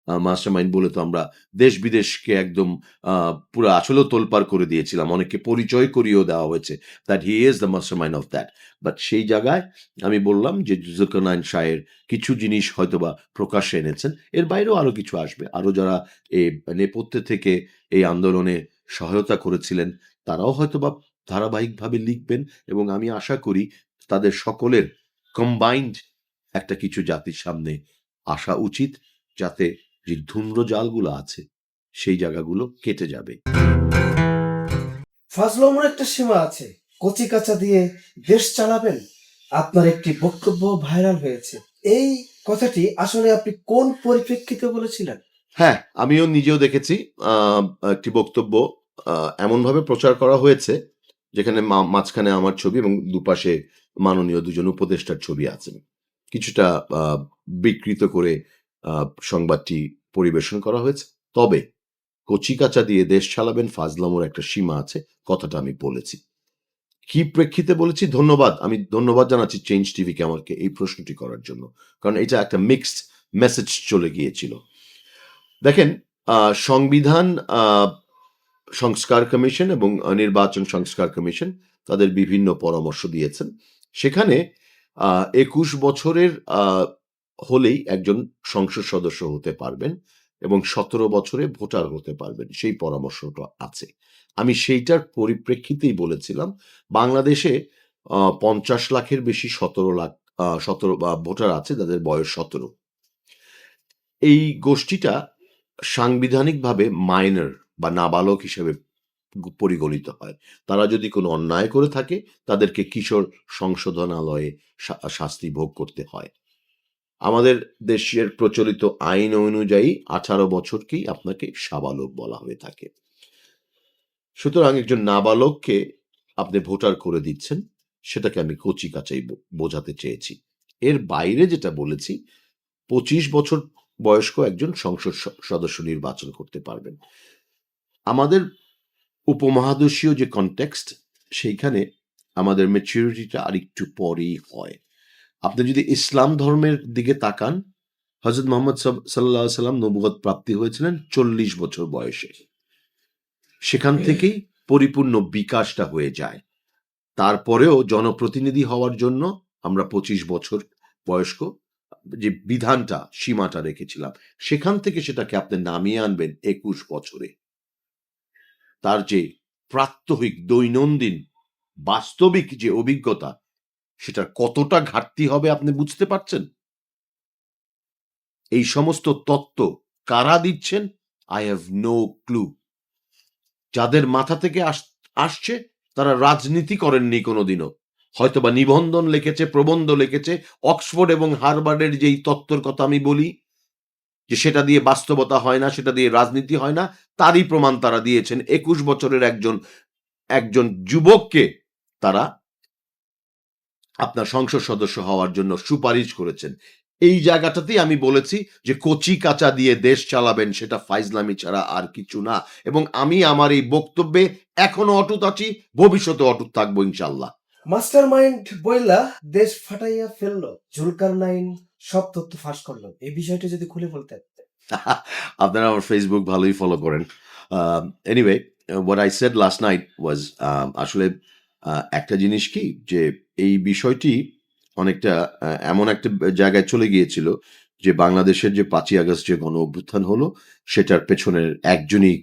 Mastermind বলে তো আমরা দেশ বিদেশকে একদম পুরো আসলেও তোলপাড় করে দিয়েছিলাম, অনেককে পরিচয় করিয়েও দেওয়া হয়েছে that he is the mastermind of that. But সেই জায়গায় আমি বললাম যে জুলকারনাইন শাহের কিছু জিনিস হয়তোবা প্রকাশ্যে এনেছেন, এর বাইরেও আরো কিছু আসবে। আরো যারা এই নেপথ্যে থেকে এই আন্দোলনে সহায়তা করেছিলেন তারাও হয়তোবা ধারাবাহিকভাবে লিখবেন, এবং আমি আশা করি তাদের সকলের কম্বাইন্ড একটা কিছু জাতির সামনে আসা উচিত, যাতে যে ধূম্র জালগুলো আছে সেই জায়গাগুলো কেটে যাবে। ফাজল ওমর একটা সীমা আছে, কচি কাঁচা দিয়ে দেশ চালাবেন। আপনার একটি বক্তব্য ভাইরাল হয়েছে, এই কথাটি আসলে আপনি কোন পরিপ্রেক্ষিতে বলেছিলেন? হ্যাঁ, আমিও নিজেও দেখেছি একটি বক্তব্য এমনভাবে প্রচার করা হয়েছে যেখানে মাঝখানে আমার ছবি এবং দুপাশে মাননীয় দুজন উপদেষ্টার ছবি আছেন। কিছুটা বিকৃত করে সংবাদটি পরিবেশন করা হয়েছে। তবে কচি কাঁচা দিয়ে দেশ চালাবেন, ফাজলামোর একটা সীমা আছে, কথাটা আমি বলেছি। কি প্রেক্ষিতে বলেছি? ধন্যবাদ, আমি ধন্যবাদ জানাচ্ছি চেঞ্জ টিভিকে আমাকে এই প্রশ্নটি করার জন্য, কারণ এটা একটা মিক্সড মেসেজ চলে গিয়েছিল। দেখেন, সংবিধান সংস্কার কমিশন এবং নির্বাচন সংস্কার কমিশন তাদের বিভিন্ন পরামর্শ দিয়েছেন। সেখানে ২১ বছরের হলেই একজন সংসদ সদস্য হতে পারবেন এবং ১৭ বছরে ভোটার হতে পারবেন, সেই পরামর্শটা আছে। আমি সেইটার পরিপ্রেক্ষিতেই বলেছিলাম বাংলাদেশে ৫০ লাখের বেশি ১৭ ভোটার আছে যাদের বয়স ১৭। এই গোষ্ঠীটা সাংবিধানিকভাবে মাইনর বা নাবালক হিসেবে পরিগণিত হয়। তারা যদি কোনো অন্যায় করে থাকে তাদেরকে কিশোর সংশোধনালয়ে শাস্তি ভোগ করতে হয়। আমাদের দেশের প্রচলিত আইন অনুযায়ী ১৮ বছরকেই আপনাকে সাবালক বলা হয়ে থাকে। সুতরাং একজন নাবালককে আপনি ভোটার করে দিচ্ছেন, সেটাকে আমি কচি কাচাই বোঝাতে চেয়েছি। এর বাইরে যেটা বলেছি, ২৫ বছর বয়স্ক একজন সংসদ সদস্য নির্বাচন করতে পারবেন। আমাদের উপমহাদেশীয় যে কনটেক্সট, সেইখানে আমাদের ম্যাচুরিটিটা আরেকটু পরেই হয়। আপনি যদি ইসলাম ধর্মের দিকে তাকান, হযরত মুহাম্মদ সাল্লাল্লাহু আলাইহি সাল্লাম নবুয়ত প্রাপ্তি হয়েছিলেন ৪০ বছর বয়সে। সেখান থেকেই পরিপূর্ণ বিকাশটা হয়ে যায়। তারপরেও জনপ্রতিনিধি হওয়ার জন্য আমরা ২৫ বছর বয়স্ক যে বিধানটা, সীমাটা রেখেছিলাম, সেখান থেকে সেটাকে আপনি নামিয়ে আনবেন ২১ বছরে। তার যে প্রাত্যহিক দৈনন্দিন বাস্তবিক যে অভিজ্ঞতা, সেটার কতটা ঘাটতি হবে আপনি বুঝতে পারছেন? এই সমস্ত তত্ত্ব কারা দিচ্ছেন? I have no clue. যাদের মাথা থেকে আসছে তারা রাজনীতি করেননি কোনোদিনও, হয়তোবা নিবন্ধন লিখেছে, প্রবন্ধ লিখেছে। অক্সফোর্ড এবং হার্ভার্ডের যেই তত্ত্বর কথা আমি বলি যে সেটা দিয়ে বাস্তবতা হয় না, সেটা দিয়ে রাজনীতি হয় না, তারই প্রমাণ তারা দিয়েছেন। ২১ বছরের একজন যুবককে তারা আপনার সংসদ সদস্য হওয়ার জন্য সুপারিশ করেছেন। এই জায়গাটাতেই আমি বলেছি যে কচি কাঁচা দিয়ে দেশ চালাবেন, সেটা ফাইজলামি ছাড়া আর কিছু না। এবং আমি আমার এই বক্তব্যে এখনো অটুট আছি, ভবিষ্যতে অটুট থাকবো ইনশাল্লাহ। মাস্টারমাইন্ড বইলা দেশ ফাটাইয়া ফেললো, জুলকারনাইন সব তথ্য ফাঁস করলো, এই বিষয়টা যদি খুলে বলতেন। আপনারা আমার ফেসবুক ভালোই ফলো করেন। Anyway, what I said last night was, আসলে একটা জিনিস কি, যে এই বিষয়টি অনেকটা এমন একটা জায়গায় চলে গিয়েছিল যে বাংলাদেশের যে ৫ই আগস্ট যে গণ অভ্যুত্থান হলো, সেটার পেছনের একজনই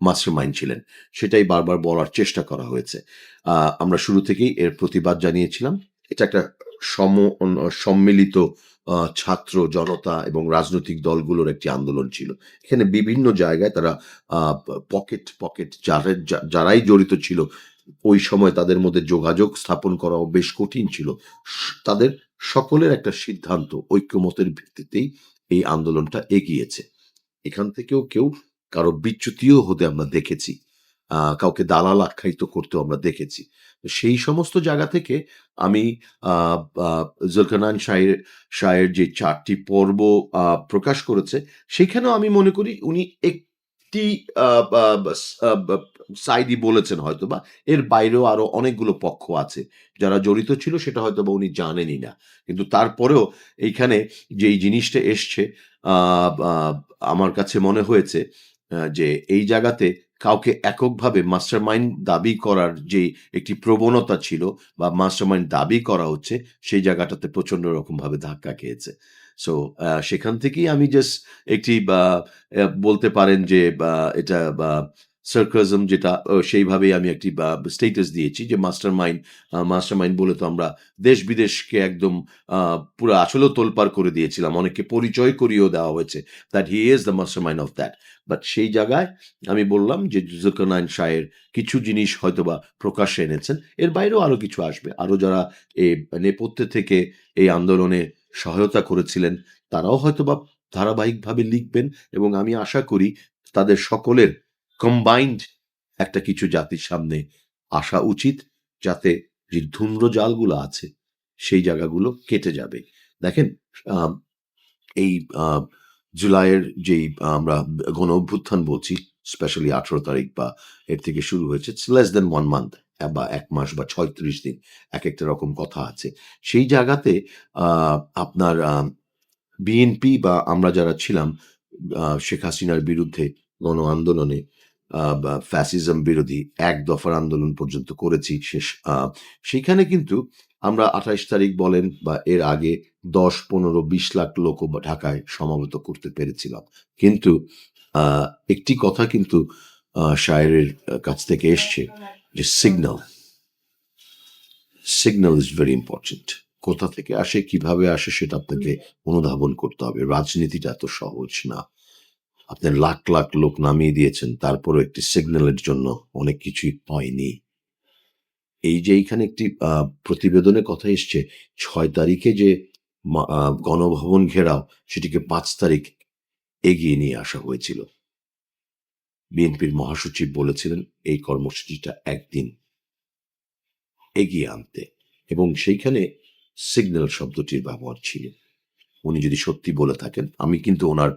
মাস্টার মাইন্ড ছিলেন। সেটাই বারবার বলার চেষ্টা করা হয়েছে। আমরা শুরু থেকেই এর প্রতিবাদ জানিয়েছিলাম। এটা একটা সম্মিলিত ছাত্র জনতা এবং রাজনৈতিক দলগুলোর একটি আন্দোলন ছিল। এখানে বিভিন্ন জায়গায় তারা পকেট যারাই জড়িত ছিল, ওই সময় তাদের মধ্যে যোগাযোগ স্থাপন করাও বেশ কঠিন ছিল। তাদের সকলের একটা সিদ্ধান্ত, ঐক্যমতের ভিত্তিতেই এই আন্দোলনটা এগিয়েছে। এখান থেকেও কেউ কারো বিচ্যুতিও হতে আমরা দেখেছি, কাউকে দালাল আখ্যায়িত করতেও আমরা দেখেছি। সেই সমস্ত জায়গা থেকে আমি জুলকারনাইন শাহের যে ৪টি পর্ব প্রকাশ করেছে, সেখানেও আমি মনে করি উনি একটি সাইডই বলেছেন হয়তোবা, এর বাইরেও আরো অনেকগুলো পক্ষ আছে যারা জড়িত ছিল, সেটা হয়তোবা উনি জানেনই না। কিন্তু তারপরেও এইখানে যেই জিনিসটা এসছে, আমার কাছে মনে হয়েছে যে এই জায়গাতে কাউকে এককভাবে মাস্টারমাইন্ড দাবি করার যে একটি প্রবণতা ছিল বা মাস্টারমাইন্ড দাবি করা হচ্ছে, সেই জায়গাটাতে প্রচন্ড রকমভাবে ধাক্কা খেয়েছে। সো সেখান থেকেই আমি জাস্ট একটি বলতে পারেন যে এটা সার্কাজম, যেটা সেইভাবেই আমি একটি স্টেটাস দিয়েছি যে মাস্টারমাইন্ড বলে তো আমরা দেশ বিদেশকে একদম পুরো আসলেও তোলপাড় করে দিয়েছিলাম, অনেককে পরিচয় করিয়েও দেওয়া হয়েছে that he is the mastermind of that. But সেই জায়গায় আমি বললাম যে জুলকারনাইন শাহের কিছু জিনিস হয়তোবা প্রকাশ্যে এনেছেন, এর বাইরেও আরো কিছু আসবে। আরো যারা এই নেপথ্যে থেকে এই আন্দোলনে সহায়তা করেছিলেন তারাও হয়তোবা ধারাবাহিকভাবে লিখবেন, এবং আমি আশা করি তাদের সকলের কম্বাইন্ড একটা কিছু জাতির সামনে আসা উচিত, যাতে যে ধূম্র জালগুলো আছে সেই জায়গাগুলো কেটে যাবে। দেখেন, এই জুলাইয়ের যেই আমরা গণ অভ্যুত্থান বলছি, স্পেশালি 18 তারিখ বা এর থেকে শুরু হয়েছে, লেস দেন 1 মান্থ বা 1 মাস বা 36 দিন, এক একটা রকম কথা আছে। সেই জায়গাতে আপনার বিএনপি বা আমরা যারা ছিলাম শেখ হাসিনার বিরুদ্ধে গণ আন্দোলনে বা ফ্যাসিজম বিরোধী এক দফার আন্দোলন পর্যন্ত করেছি সেইখানে কিন্তু আমরা 28 তারিখ বলেন বা এর আগে 10, 15, 20 লাখ লোক ঢাকায় সমাবেত করতে পেরেছিলাম। কিন্তু একটি কথা কিন্তু শায়েরের কাছ থেকে এসছে যে সিগন্যাল ইজ ভেরি ইম্পর্টেন্ট। কোথা থেকে আসে, কিভাবে আসে, সেটা আপনাকে অনুধাবন করতে হবে। রাজনীতিটা এত সহজ না। আপনি লাখ লাখ লোক নামিয়ে দিয়েছেন, তারপরও একটি সিগন্যালের জন্য অনেক কিছুই হয়নি। এই যে এইখানে একটি প্রতিবেদনের কথা এসছে 6 তারিখে যে গণভবন ঘেরাও, সেটিকে 5 তারিখ এগিয়ে নিয়ে আসা হয়েছিল। বিএনপির মহাসচিব বলেছিলেন এই কর্মসূচিটা একদিন এগিয়ে আনতে, এবং সেইখানে সিগন্যাল শব্দটির ব্যবহার ছিল। উনি যদি সত্যি বলে থাকেন, আমি কিন্তু ওনার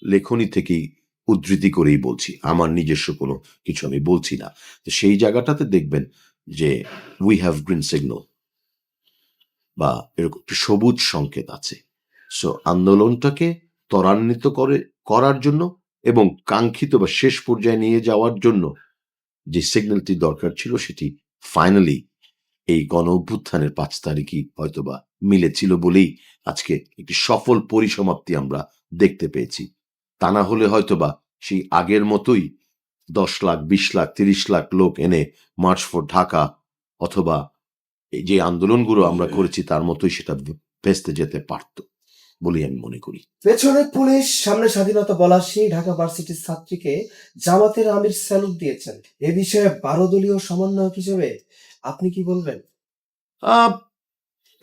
লেখনী থেকেই উদ্ধৃতি করেই বলছি, আমার নিজস্ব কোনো কিছু আমি বলছি না। তো সেই জায়গাটাতে দেখবেন যে উই হ্যাভ গ্রিন সিগন্যাল বা এরকম একটি সবুজ সংকেত আছে। সো আন্দোলনটাকে ত্বরান্বিত করার জন্য এবং কাঙ্ক্ষিত বা শেষ পর্যায়ে নিয়ে যাওয়ার জন্য যে সিগন্যালটি দরকার ছিল, সেটি ফাইনালি এই গণ অভ্যুত্থানের 5 তারিখই হয়তোবা মিলেছিল বলেই আজকে একটি সফল পরিসমাপ্তি আমরা দেখতে পেয়েছি। তা না হলে হয়তোবা সেই আগের মতোই 10 লাখ, 20 লাখ, 30 লাখ লোক এনে মার্চ ফর ঢাকা অথবা এই যে আন্দোলনগুলো আমরা করেছি তার মতোই সেটা ভেস্তে যেতে পারত বলেই আমি মনে করি। পেছনে পুলিশ, সামনে স্বাধীনতা বলা সেই ঢাকা ভার্সিটির ছাত্রীকে জামাতের আমির স্যালুট দিয়েছেন। এ বিষয়ে 12 দলীয় সমন্বয়ক হিসেবে আপনি কি বলবেন?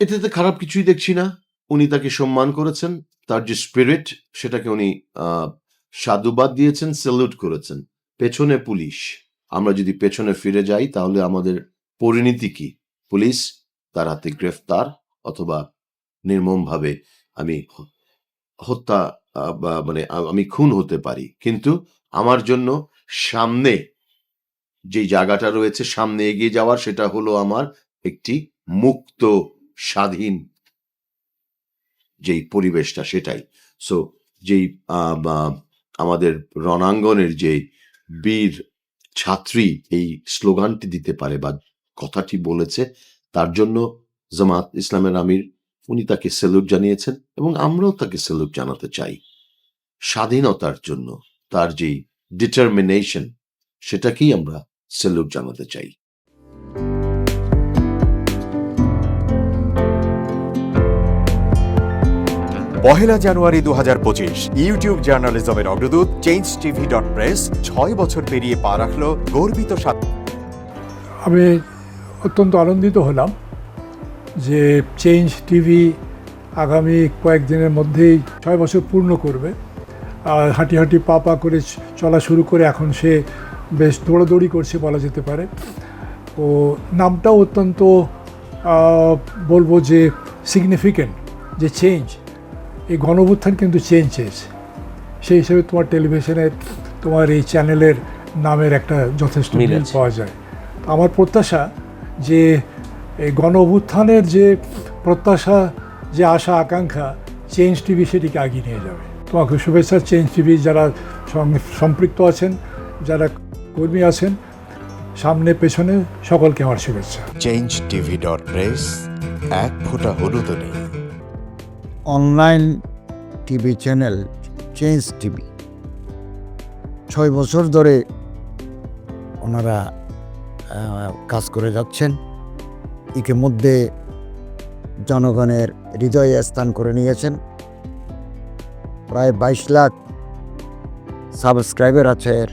এটাতে খারাপ কিছুই দেখছি না। উনি তাকে সম্মান করেছেন, তার যে স্পিরিট সেটাকে উনি সাধুবাদ দিয়েছেন, স্যালুট করেছেন। পেছনে পুলিশ, আমরা যদি পেছনে ফিরে যাই তাহলে আমাদের পরিণতি কি? পুলিশ, তার হাতে গ্রেফতার অথবা নির্মমভাবে আমি হত্যা মানে আমি খুন হতে পারি। কিন্তু আমার জন্য সামনে যে জায়গাটা রয়েছে, সামনে এগিয়ে যাওয়ার, সেটা হলো আমার একটি মুক্ত স্বাধীন যেই পরিবেশটা, সেটাই। সো যেই আমাদের রণাঙ্গনের যে বীর ছাত্রী এই স্লোগানটি দিতে পারে বা কথাটি বলেছে, তার জন্য জামাত ইসলামের আমির উনি তাকে স্যালুট জানিয়েছেন এবং আমরাও তাকে স্যালুট জানাতে চাই। স্বাধীনতার জন্য তার যেই ডিটারমিনেশন, সেটাকেই আমরা স্যালুট জানাতে চাই। পহেলা জানুয়ারি 2025 ইউটিউব জার্নালিজমের অগ্রদূত changetv.press 6 বছর পেরিয়ে পা রাখলো গর্বিত আমি অত্যন্ত আনন্দিত হলাম যে চেঞ্জ টিভি আগামী কয়েকদিনের মধ্যেই 6 বছর পূর্ণ করবে। আর হাঁটি হাঁটি পা পা করে চলা শুরু করে এখন সে বেশ দৌড়াদৌড়ি করছে বলা যেতে পারে। ও নামটাও অত্যন্ত বলবো যে সিগনিফিক্যান্ট, যে চেঞ্জ, এই গণঅভ্যুত্থান কিন্তু চেঞ্জ চেয়েছে। সেই হিসেবে তোমার টেলিভিশনের, তোমার এই চ্যানেলের নামের একটা যথেষ্ট মিল পাওয়া যায়। আমার প্রত্যাশা যে এই গণঅভ্যুত্থানের যে প্রত্যাশা, যে আশা আকাঙ্ক্ষা, চেঞ্জ টিভি সেটিকে এগিয়ে নিয়ে যাবে। তোমাকে শুভেচ্ছা। চেঞ্জ টিভি যারা সম্পৃক্ত আছেন, যারা কর্মী আছেন, সামনে পেছনে সকলকে আমার শুভেচ্ছা। changetv.press, এক ফোঁটা হলুদও নেই। Online TV channel change TV 6 বছর ধরে ওনারা কাজ করে যাচ্ছেন। ইতিমধ্যে জনগণের হৃদয়ে স্থান করে নিয়েছেন। প্রায় 22 লাখ সাবস্ক্রাইবার আছে এর।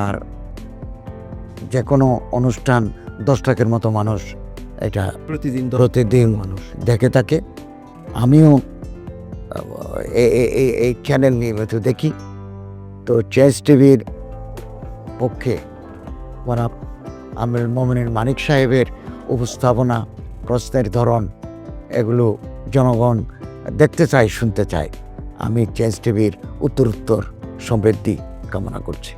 আর যে কোনো অনুষ্ঠান 10 লাখের মতো মানুষ এটা প্রতিদিন মানুষ দেখে থাকে। আমিও এই চ্যানেল নিয়মিত দেখি। তো চেঞ্জ টিভির পক্ষে আমির মোমিনুল মানিক সাহেবের উপস্থাপনা, প্রশ্নের ধরন, এগুলো জনগণ দেখতে চায়, শুনতে চায়। আমি চেঞ্জ টিভির উত্তরোত্তর সমৃদ্ধি কামনা করছি।